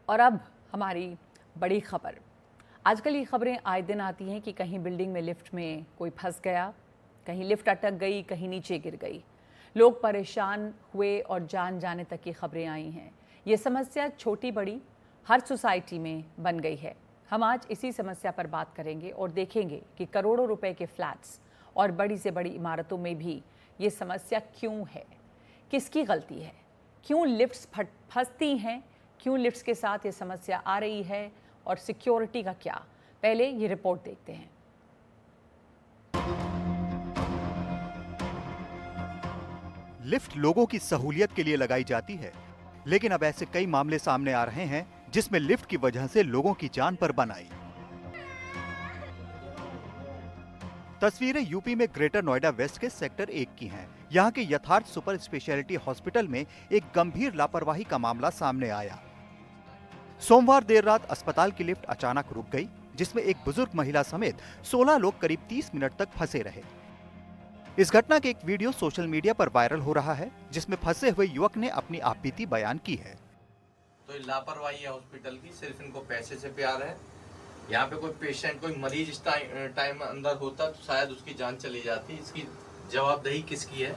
और अब हमारी बड़ी खबर। आजकल ये खबरें आए दिन आती हैं कि कहीं बिल्डिंग में लिफ्ट में कोई फंस गया, कहीं लिफ्ट अटक गई, कहीं नीचे गिर गई। लोग परेशान हुए और जान जाने तक की खबरें आई हैं। ये समस्या छोटी बड़ी हर सोसाइटी में बन गई है। हम आज इसी समस्या पर बात करेंगे और देखेंगे कि करोड़ों रुपए के फ्लैट्स और बड़ी से बड़ी इमारतों में भी ये समस्या क्यों है, किसकी गलती है, क्यों लिफ्ट्स फंसती हैं, क्यों लिफ्ट्स के साथ ये समस्या आ रही है और सिक्योरिटी का क्या। पहले ये रिपोर्ट देखते हैं। लिफ्ट लोगों की सहूलियत के लिए लगाई जाती है, लेकिन अब ऐसे कई मामले सामने आ रहे हैं जिसमें लिफ्ट की वजह से लोगों की जान पर बन आई। तस्वीरें यूपी में ग्रेटर नोएडा वेस्ट के सेक्टर 1 की हैं। यहाँ के यथार्थ सुपर स्पेशलिटी हॉस्पिटल में एक गंभीर लापरवाही का मामला सामने आया। सोमवार देर रात अस्पताल की लिफ्ट अचानक रुक गई, जिसमें एक बुजुर्ग महिला समेत 16 लोग करीब 30 मिनट तक फंसे रहे। इस घटना के एक वीडियो सोशल मीडिया पर वायरल हो रहा है, जिसमें फंसे हुए युवक ने अपनी आपबीती बयान की है। तो ये लापरवाही है हॉस्पिटल की, सिर्फ इनको पैसे से प्यार है। यहाँ पे कोई पेशेंट, कोई मरीज इस टाइम अंदर होता तो शायद उसकी जान चली जाती। इसकी जवाबदेही किसकी है?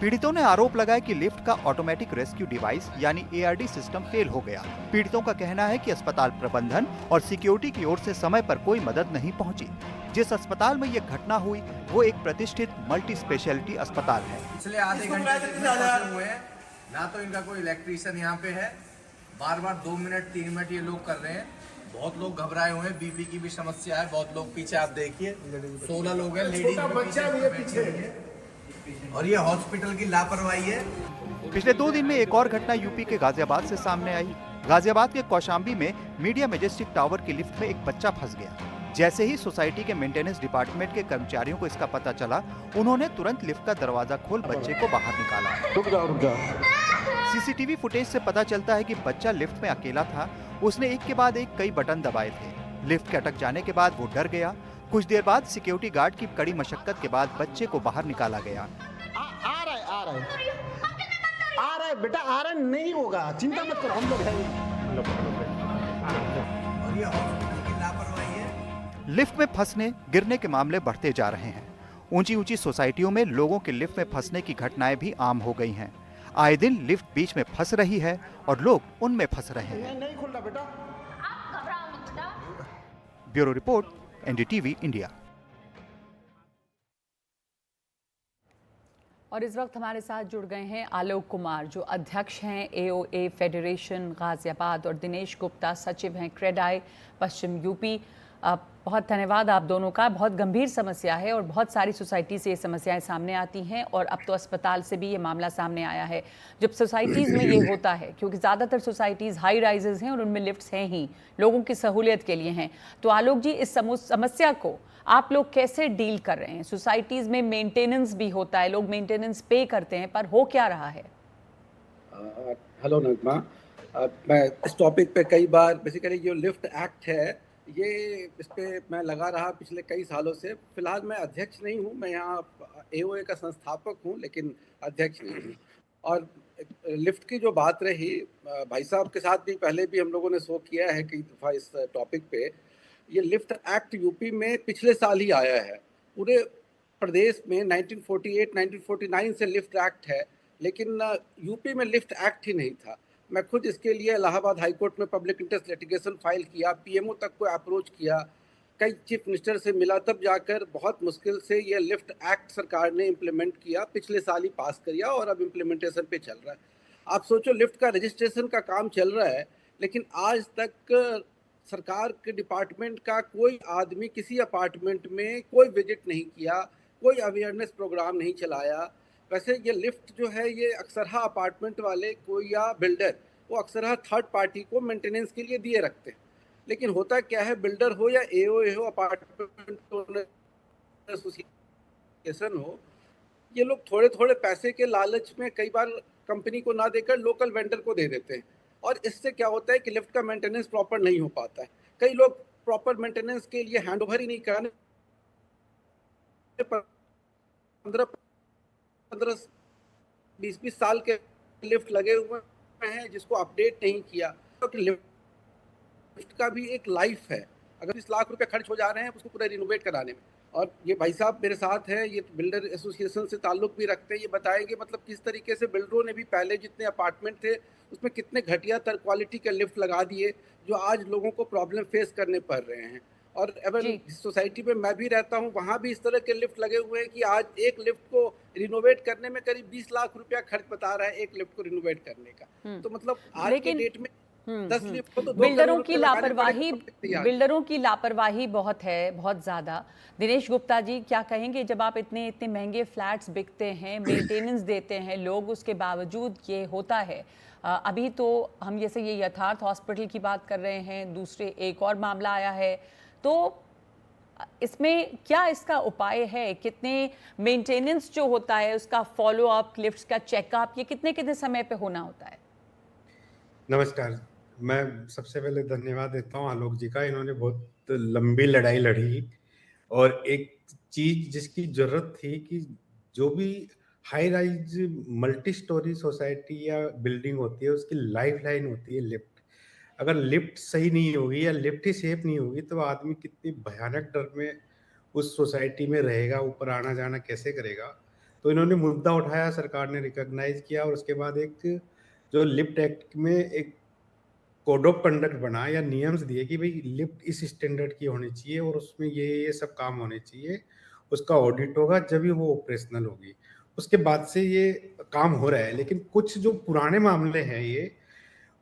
पीड़ितों ने आरोप लगाया कि लिफ्ट का ऑटोमेटिक रेस्क्यू डिवाइस यानी एआरडी सिस्टम फेल हो गया। पीड़ितों का कहना है कि अस्पताल प्रबंधन और सिक्योरिटी की ओर से समय पर कोई मदद नहीं पहुंची। जिस अस्पताल में ये घटना हुई वो एक प्रतिष्ठित मल्टी स्पेशलिटी अस्पताल है। पिछले आधे घंटे से फंसे हुए हैं, ना तो इनका कोई इलेक्ट्रीशियन यहाँ पे है। बार बार 2 मिनट 3 मिनट ये लोग कर रहे हैं। बहुत लोग घबराए हुए हैं, बीपी की भी समस्या है। बहुत लोग पीछे, आप देखिए 16 लोग हैं, लेडीज पीछे। और ये हॉस्पिटल की लापरवाही है। पिछले 2 दिन में एक और घटना यूपी के गाजियाबाद से सामने आई। गाजियाबाद के कौशाम्बी में मीडिया मैजेस्टिक टावर की लिफ्ट में एक बच्चा फंस गया। जैसे ही सोसाइटी के मेंटेनेंस डिपार्टमेंट के कर्मचारियों को इसका पता चला, उन्होंने तुरंत लिफ्ट का दरवाजा खोल बच्चे को बाहर निकाला। रुक जा। सीसीटीवी फुटेज से पता चलता है कि बच्चा लिफ्ट में अकेला था। उसने एक के बाद एक कई बटन दबाए थे। लिफ्ट के अटक जाने के बाद वो डर गया। कुछ देर बाद सिक्योरिटी गार्ड की कड़ी मशक्कत के बाद बच्चे को बाहर निकाला गया। आ रहा है बेटा, आ रहा है, नहीं होगा, चिंता मत करो, हम लोग हैं। और ये हॉस्पिटल की लापरवाही है। लिफ्ट में फंसने गिरने के मामले बढ़ते जा रहे हैं। ऊंची ऊंची सोसाइटियों में लोगों के लिफ्ट में फंसने की घटनाएं भी आम हो गई हैं। आए दिन लिफ्ट बीच में फंस रही है और लोग उनमें फंस रहे हैं। नहीं खुल रहा बेटा। Bureau report, NDTV India. और इस वक्त हमारे साथ जुड़ गए हैं आलोक कुमार, जो अध्यक्ष हैं एओए फेडरेशन गाजियाबाद, और दिनेश गुप्ता, सचिव हैं क्रेडाई पश्चिम यूपी। बहुत धन्यवाद आप दोनों का। बहुत गंभीर समस्या है और बहुत सारी सोसाइटी से ये समस्याएं सामने आती हैं, और अब तो अस्पताल से भी ये मामला सामने आया है। जब सोसाइटीज़ में ये होता है, क्योंकि ज़्यादातर सोसाइटीज़ हाई राइजेज़ हैं और उनमें लिफ्ट्स हैं ही, लोगों की सहूलियत के लिए हैं। तो आलोक जी, इस समस्या को आप लोग कैसे डील कर रहे हैं? सोसाइटीज़ में मेंटेनेंस भी होता है, लोग मेंटेनेंस पे करते हैं, पर हो क्या रहा है? हेलो नगमा, मैं इस टॉपिक पे कई बार, बेसिकली जो लिफ्ट एक्ट है, ये इस पे मैं लगा रहा पिछले कई सालों से। फिलहाल मैं अध्यक्ष नहीं हूँ, मैं यहाँ एओए का संस्थापक हूँ, लेकिन अध्यक्ष नहीं हूँ। और लिफ्ट की जो बात रही, भाई साहब के साथ भी पहले भी हम लोगों ने शो किया है कई दफ़ा इस टॉपिक पे। ये लिफ्ट एक्ट यूपी में पिछले साल ही आया है। पूरे प्रदेश में 1948 1949 से लिफ्ट एक्ट है, लेकिन यूपी में लिफ्ट एक्ट ही नहीं था। मैं खुद इसके लिए इलाहाबाद हाई कोर्ट में पब्लिक इंटरेस्ट लिटिगेशन फाइल किया, पीएमओ तक को अप्रोच किया, कई चीफ मिनिस्टर से मिला, तब जाकर बहुत मुश्किल से ये लिफ्ट एक्ट सरकार ने इम्प्लीमेंट किया। पिछले साल ही पास किया और अब इम्प्लीमेंटेशन पे चल रहा है। आप सोचो, लिफ्ट का रजिस्ट्रेशन का काम चल रहा है, लेकिन आज तक सरकार के डिपार्टमेंट का कोई आदमी किसी अपार्टमेंट में कोई विजिट नहीं किया, कोई अवेयरनेस प्रोग्राम नहीं चलाया। वैसे ये लिफ्ट जो है, ये अक्सरहा अपार्टमेंट वाले कोई या बिल्डर, वो अक्सरहा थर्ड पार्टी को मेंटेनेंस के लिए दिए रखते हैं। लेकिन होता क्या है, बिल्डर हो या एओए हो, अपार्टमेंट ओनर एसोसिएशन हो, ये लोग थोड़े थोड़े पैसे के लालच में कई बार कंपनी को ना देकर लोकल वेंडर को दे देते हैं। और इससे क्या होता है कि लिफ्ट का मेंटेनेंस प्रॉपर नहीं हो पाता है। कई लोग प्रॉपर मेंटेनेंस के लिए हैंड ओवर ही नहीं कराने, 15-20 साल के लिफ्ट लगे हुए हैं, जिसको अपडेट नहीं किया। तो लिफ्ट लिफ्ट का भी एक लाइफ है। अगर 20 लाख रुपए खर्च हो जा रहे हैं उसको पूरा रिनोवेट कराने में, और ये भाई साहब मेरे साथ है, ये बिल्डर एसोसिएशन से ताल्लुक भी रखते हैं, ये बताएंगे मतलब किस तरीके से बिल्डरों ने भी पहले जितने अपार्टमेंट थे उसमें कितने घटिया तर क्वालिटी के लिफ्ट लगा दिए, जो आज लोगों को प्रॉब्लम फेस करने पड़ रहे हैं। और एवं जी। जिस सोसाइटी में मैं भी रहता हूँ वहाँ भी इस तरह के लिफ्ट लगे हुए हैं कि आज एक लिफ्ट को रिनोवेट करने में करीब 20 लाख रुपया खर्च बता रहा है, एक लिफ्ट को रिनोवेट करने का। तो मतलब आज के लेकिन डेट में 10 लिफ्ट को तो 2 बिल्डरों करोड़ की रुपए लगाने लापरवाही, पड़ेंगे तैयार। बिल्डरों की लापरवाही बहुत है, बहुत ज्यादा। दिनेश गुप्ता जी, क्या कहेंगे जब आप इतने इतने महंगे फ्लैट्स बिकते हैं, मेंटेनेंस देते हैं लोग, उसके बावजूद ये होता है? अभी तो हम जैसे ये यथार्थ हॉस्पिटल की बात कर रहे हैं, दूसरे एक और मामला आया है, तो इसमें क्या इसका उपाय है? कितने मेंटेनेंस जो होता है उसका फॉलो अप, लिफ्ट्स का चेकअप, ये कितने कितने समय पे होना होता है? नमस्कार। मैं सबसे पहले धन्यवाद देता हूँ आलोक जी का, इन्होंने बहुत लंबी लड़ाई लड़ी और एक चीज़ जिसकी ज़रूरत थी कि जो भी high rise multi storey society या बिल्डिंग होती है, उसकी लाइफ़लाइन होती है लिफ्ट। अगर लिफ्ट सही नहीं होगी या लिफ्ट ही सेफ नहीं होगी, तो आदमी कितनी भयानक डर में उस सोसाइटी में रहेगा, ऊपर आना-जाना कैसे करेगा? तो इन्होंने मुद्दा उठाया, सरकार ने रिकॉग्नाइज़ किया और उसके बाद एक जो लिफ्ट एक्ट में एक कोड ऑफ कंडक्ट बना या नियम्स दिए कि भाई लिफ्ट इस स्टैंडर्ड की होनी चाहिए और उसमें ये सब काम होने चाहिए। उसका ऑडिट होगा जब ही वो ऑपरेशनल होगी। उसके बाद से ये काम हो रहा है, लेकिन कुछ जो पुराने मामले हैं ये,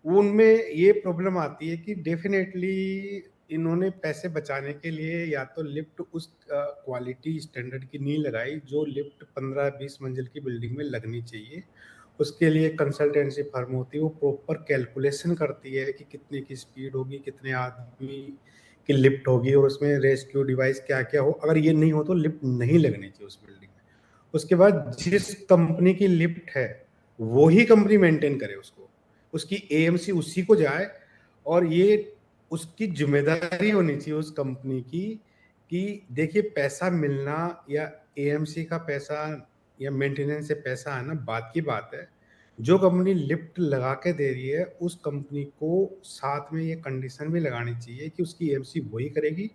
उनमें ये प्रॉब्लम आती है कि डेफ़िनेटली इन्होंने पैसे बचाने के लिए या तो लिफ्ट उस क्वालिटी स्टैंडर्ड की नहीं लगाई जो लिफ्ट 15-20 मंजिल की बिल्डिंग में लगनी चाहिए। उसके लिए कंसल्टेंसी फर्म होती है, वो प्रॉपर कैलकुलेशन करती है कि कितने की स्पीड होगी, कितने आदमी की लिफ्ट होगी और उसमें रेस्क्यू डिवाइस क्या-क्या हो। अगर ये नहीं हो तो लिफ्ट नहीं लगनी चाहिए उस बिल्डिंग में। उसके बाद जिस कंपनी की लिफ्ट है, वो ही कंपनी मेंटेन करे उसको। उसकी एएमसी उसी को जाए और ये उसकी ज़िम्मेदारी होनी चाहिए उस कंपनी की कि देखिए पैसा मिलना या एएमसी का पैसा या मेंटेनेंस से पैसा आना बात की बात है। जो कंपनी लिफ्ट लगा के दे रही है, उस कंपनी को साथ में ये कंडीशन भी लगानी चाहिए कि उसकी एएमसी वही करेगी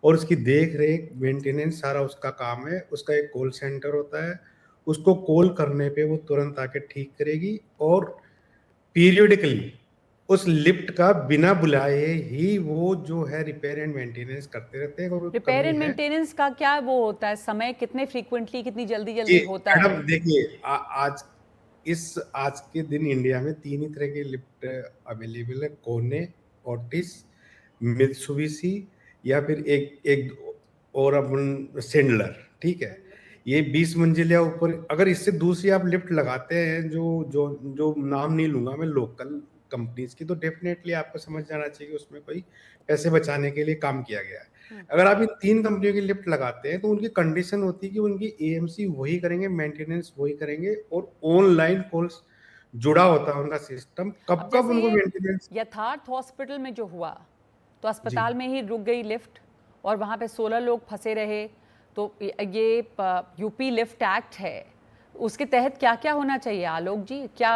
और उसकी देख-रेख, मेंटेनेंस सारा उसका काम है। उसका एक कॉल सेंटर होता है, उसको कॉल करने पे वो तुरंत आके ठीक करेगी और पीरियडिकली उस लिफ्ट का बिना बुलाए ही वो जो है रिपेयर एंड मेंटेनेंस करते रहते हैं। और रिपेयर कमी एंड है मेंटेनेंस का क्या वो होता है समय? कितने फ्रीक्वेंटली, कितनी जल्दी जी, जल्दी होता है? मैडम देखिए आज के दिन इंडिया में 3 ही तरह के लिफ्ट अवेलेबल है, कोने, ओटिस, मित्सुबिशी या फिर एक एक और अपन सेंडलर, ठीक है? ये 20 मंजिल या ऊपर, अगर इससे दूसरी आप लिफ्ट लगाते हैं जो जो जो नाम नहीं लूँगा मैं लोकल कंपनीज़ की, तो डेफ़िनेटली आपको समझ जाना चाहिए कि उसमें कोई पैसे बचाने के लिए काम किया गया है। अगर आप इन 3 कंपनियों की लिफ्ट लगाते हैं, तो उनकी कंडीशन होती है कि उनकी एएमसी वही करेंगे, मेंटेनेंस वही करेंगे और ऑनलाइन कॉल्स जुड़ा होता है उनका सिस्टम, अब कब-कब जैसे उनको ये मेंटेनेंस। यथार्थ हॉस्पिटल में जो हुआ, तो जी। अस्पताल में ही रुक गई लिफ्ट और वहाँ पे 16 लोग फंसे रहे। तो ये यूपी लिफ्ट एक्ट है, उसके तहत क्या क्या होना चाहिए आलोक जी? क्या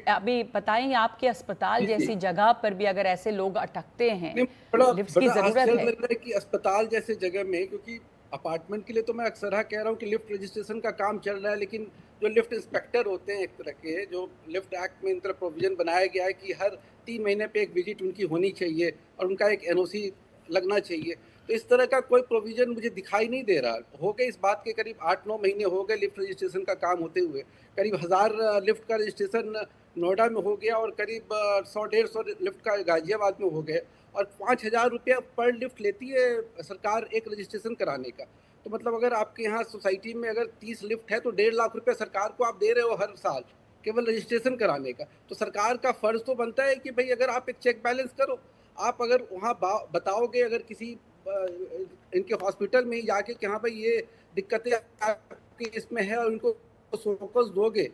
अभी बताएं, आपके अस्पताल जी, जी। जैसी जगह पर भी अगर ऐसे लोग अटकते हैं, नहीं, बड़ा लिफ्ट्स की बड़ा जरूरत आश्चर्य है। लग रहा है कि अस्पताल जैसे जगह में, क्योंकि अपार्टमेंट के लिए तो मैं अक्सर कह रहा हूँ कि लिफ्ट रजिस्ट्रेशन का काम चल रहा है, लेकिन जो लिफ्ट इंस्पेक्टर होते हैं एक तरह के, जो लिफ्ट एक्ट में इन तरह प्रोविजन बनाया गया है कि हर 3 महीने पे एक विजिट उनकी होनी चाहिए और उनका एक एनओसी लगना चाहिए। तो इस तरह का कोई प्रोविजन मुझे दिखाई नहीं दे रहा। हो गए इस बात के करीब 8-9 महीने हो गए लिफ्ट रजिस्ट्रेशन का काम होते हुए। करीब 1000 लिफ्ट का रजिस्ट्रेशन नोएडा में हो गया और करीब 100-150 लिफ्ट का गाजियाबाद में हो गए और 5000 रुपया पर लिफ्ट लेती है सरकार एक रजिस्ट्रेशन कराने का। तो मतलब अगर आपके यहाँ सोसाइटी में अगर 30 लिफ्ट है तो 1.5 लाख रुपया सरकार को आप दे रहे हो हर साल केवल रजिस्ट्रेशन कराने का। तो सरकार का फर्ज तो बनता है कि भाई अगर आप एक चेक बैलेंस करो, आप अगर वहाँ बताओगे अगर किसी इनके हॉस्पिटल में ही जाके कि हाँ भाई ये दिक्कतें आपकी इसमें है और इनको फोकस दोगे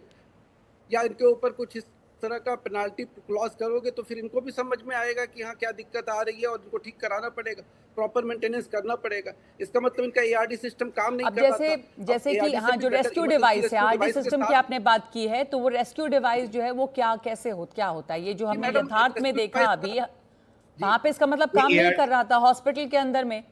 या इनके ऊपर कुछ इस तरह का पेनाल्टी क्लॉज करोगे, तो फिर इनको भी समझ में आएगा कि हाँ क्या दिक्कत आ रही है और इनको ठीक कराना पड़ेगा, प्रॉपर मेंटेनेंस करना पड़ेगा। इसका मतलब इनका एआरडी सिस्टम काम नहीं अब कर रहा था। जैसे कि हाँ, जो रेस्क्यू डिवाइस है, आरडी सिस्टम की आपने बात की है, तो वो रेस्क्यू डिवाइस जो है वो क्या होता है? ये जो हमने मैडम, यथार्थ में देखा अभी, वहां पे इसका मतलब ये काम नहीं AR कर रहा था हॉस्पिटल के अंदर में।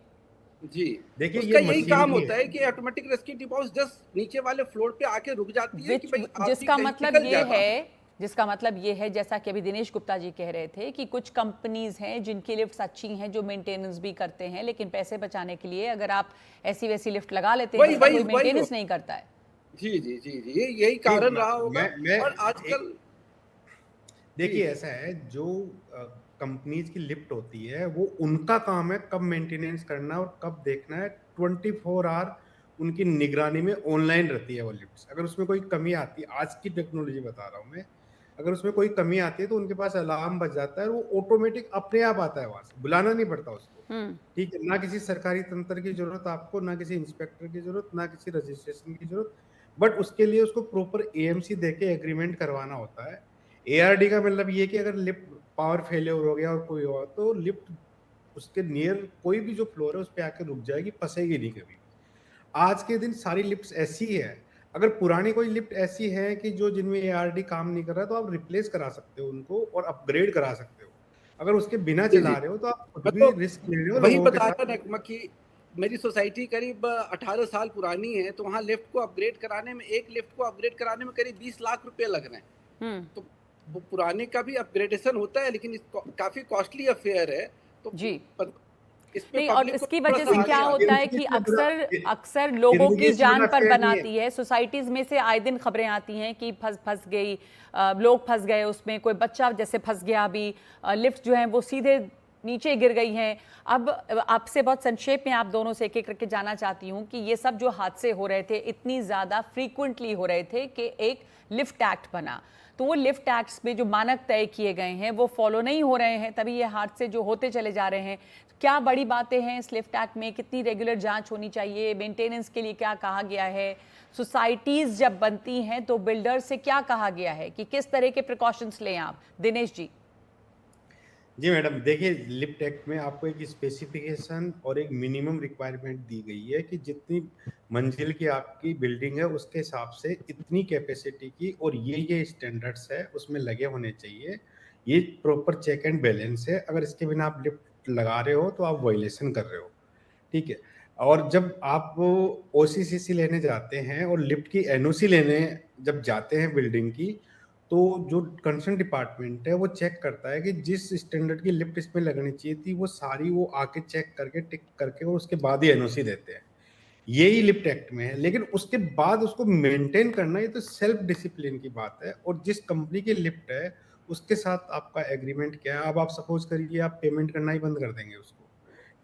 जी देखिए, उसका ये यही काम मशीनरी होता है कि automatic rescue team house just नीचे वाले फ्लोर पे आके रुक जाती है कि भाई आप भी जिसका कहीं मतलब निकल ये जाता है, जिसका मतलब ये है, जैसा कि अभी दिनेश गुप्ता जी कह रहे थे कि कुछ कंपनीज हैं जिनकी लिफ्ट्स अच्छी हैं, जो मेंटेनेंस भी करते हैं, लेकिन पैसे बचाने के लिए अगर आप ऐसी वैसी लिफ्ट लगा लेते हैं वही जिसका वही कोई वही मेंटेनेंस नहीं करता है। जी जी जी जी यही नहीं, कारण रहा होगा। मैं और आजकल जी देखिए, ऐसा है, जो कंपनीज की लिफ्ट होती है वो उनका काम है कब मेंटेनेंस करना और कब देखना है। 24 आवर उनकी निगरानी में ऑनलाइन रहती है वो लिफ्ट्स। अगर उसमें कोई कमी आती है, आज की टेक्नोलॉजी बता रहा हूँ मैं, अगर उसमें कोई कमी आती है तो उनके पास अलार्म बज जाता है और वो ऑटोमेटिक अपने आप आता है, वहां से बुलाना नहीं पड़ता उसको। ठीक है, ना किसी सरकारी तंत्र की जरूरत आपको, ना किसी इंस्पेक्टर की जरूरत, ना किसी रजिस्ट्रेशन की जरूरत। बट उसके लिए उसको प्रॉपर एएमसी देके एग्रीमेंट करवाना होता है। एआरडी का मतलब ये कि अगर लिफ्ट पावर फेलियर हो गया और कोई और, तो लिफ्ट उसके नियर कोई भी जो फ्लोर है उस पे आके रुक जाएगी, फंसेगी नहीं कभी भी। आज के दिन सारी लिफ्ट्स ऐसी है। अगर पुरानी कोई लिफ्ट ऐसी है कि जो जिनमें एआरडी काम नहीं कर रहा, तो आप रिप्लेस करा सकते हो उनको और अपग्रेड करा सकते हो। अगर उसके बिना जी जी चला रहे हो तो आप खुद मैं तो भी रिस्क ले रहे हो वही लोगों के बता साथ। रहा नकमा कि मेरी सोसाइटी करीब 18 साल पुरानी है, तो वहाँ लिफ्ट को अपग्रेड कराने में, एक लिफ्ट को अपग्रेड कराने में करीब 20 लाख रुपए लग रहे हैं। तो वो पुराने का भी अपग्रेडेशन होता है, लेकिन काफी कॉस्टली अफेयर है। तो जी इस पे नहीं, और पब्लिक को इसकी थोड़ा वजह सा से क्या आगे आगे होता है कि अक्सर अक्सर लोगों की जान पर बनाती है। सोसाइटीज में से आए दिन खबरें आती हैं कि फंस गई, लोग फंस गए उसमें, कोई बच्चा जैसे फंस गया, अभी लिफ्ट जो है वो सीधे नीचे गिर गई हैं। अब आपसे बहुत संक्षेप में आप दोनों से एक एक करके जानना चाहती हूँ कि ये सब जो हादसे हो रहे थे, इतनी ज़्यादा फ्रीक्वेंटली हो रहे थे कि एक लिफ्ट एक्ट बना, तो वो लिफ्ट एक्ट्स में जो मानक तय किए गए हैं वो फॉलो नहीं हो रहे हैं, तभी ये हादसे जो होते चले जा रहे हैं। क्या बड़ी बातें हैं इस लिफ्ट एक्ट में? कितनी रेगुलर जांच होनी चाहिए? मेंटेनेंस के लिए क्या कहा गया है? सोसाइटीज़ जब बनती हैं तो बिल्डर से क्या कहा गया है कि किस तरह के प्रिकॉशंस लें आप? दिनेश जी। जी मैडम, देखिए, लिफ्ट एक्ट में आपको एक स्पेसिफिकेशन और एक मिनिमम रिक्वायरमेंट दी गई है कि जितनी मंजिल की आपकी बिल्डिंग है उसके हिसाब से इतनी कैपेसिटी की और ये स्टैंडर्ड्स है उसमें लगे होने चाहिए। ये प्रॉपर चेक एंड बैलेंस है। अगर इसके बिना आप लिफ्ट लगा रहे हो तो आप वायलेशन कर रहे हो। ठीक है। और जब आप ओसीसीसी लेने जाते हैं और लिफ्ट की एनओसी लेने जब जाते हैं बिल्डिंग की, तो जो कंसर्न डिपार्टमेंट है वो चेक करता है कि जिस स्टैंडर्ड की लिफ्ट इसमें लगनी चाहिए थी वो सारी वो आके चेक करके टिक करके और उसके बाद ही एनओसी देते हैं। यही लिफ्ट एक्ट में है। लेकिन उसके बाद उसको मेंटेन करना, ये तो सेल्फ डिसिप्लिन की बात है। और जिस कंपनी की लिफ्ट है उसके साथ आपका एग्रीमेंट क्या है। अब आप सपोज करिए आप पेमेंट करना ही बंद कर देंगे उसको,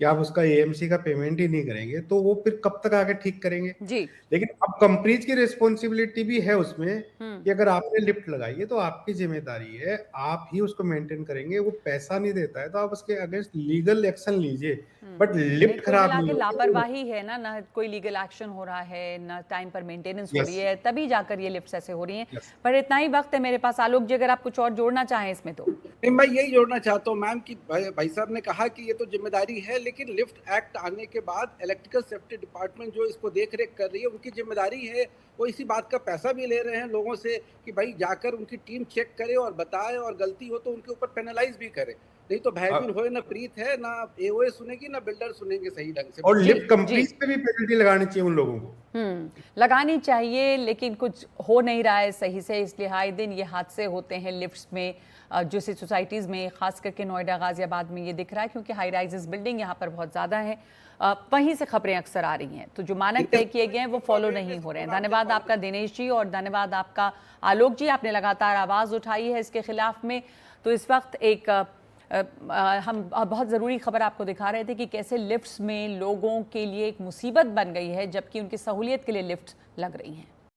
या आप उसका एएमसी का पेमेंट ही नहीं करेंगे, तो वो फिर कब तक आके ठीक करेंगे। जी। लेकिन अब कंपनीज की रिस्पॉन्सिबिलिटी भी है उसमें कि अगर आपने लिफ्ट लगाई है तो आपकी जिम्मेदारी है, आप ही उसको मेंटेन करेंगे। वो पैसा नहीं देता है तो आप उसके अगेंस्ट लीगल एक्शन लीजिए। बट नहीं, लिफ्ट कुल खराब मिला के नहीं होगी। लापरवाही है ना, ना कोई लीगल एक्शन हो रहा है, ना टाइम पर मेंटेनेंस हो रही यस, है, तभी जाकर ये लिफ्ट्स ऐसे हो रही हैं। यस। पर इतना ही वक्त है मेरे पास, आलोक जी अगर आप कुछ और जोड़ना चाहें इसमें तो। नहीं, मैं यही जोड़ना चाहता हूँ मैम कि भाई साहब ने कहा कि ये तो जिम्मेदारी है, लेकिन लिफ्ट एक्ट आने के बाद इलेक्ट्रिकल सेफ्टी डिपार्टमेंट जो इसको देख रेख कर रही है उनकी जिम्मेदारी है। वो इसी बात का पैसा भी ले रहे हैं लोगों से कि भाई जाकर उनकी टीम चेक करे और बताए, और गलती हो तो उनके ऊपर पेनलाइज भी करे। नहीं तो भयवीर होए ना प्रीत है, ना एओए सुनेगी ना बिल्डर सुनेंगे सही ढंग से। और जी लिफ्ट जी। कंपनीज पे भी पेनल्टी लगानी चाहिए उन लोगों को। लगानी चाहिए, लेकिन कुछ हो नहीं रहा है सही से, इसलिए आए दिन ये हादसे होते हैं लिफ्ट्स में। जैसे सोसाइटीज़ में, खास करके नोएडा, गाजियाबाद में ये दिख रहा है क्योंकि हाई राइजेस बिल्डिंग यहाँ पर बहुत ज़्यादा है। वहीं से खबरें अक्सर आ रही हैं, तो जो मानक तय किए गए हैं वो फॉलो नहीं हो रहे हैं। धन्यवाद आपका दिनेश जी, और धन्यवाद आपका आलोक जी, आपने लगातार आवाज़ उठाई है इसके खिलाफ में। तो इस वक्त एक हम बहुत ज़रूरी खबर आपको दिखा रहे थे कि कैसे लिफ्ट्स में लोगों के लिए एक मुसीबत बन गई है, जबकि उनकी सहूलियत के लिए लिफ्ट लग रही हैं।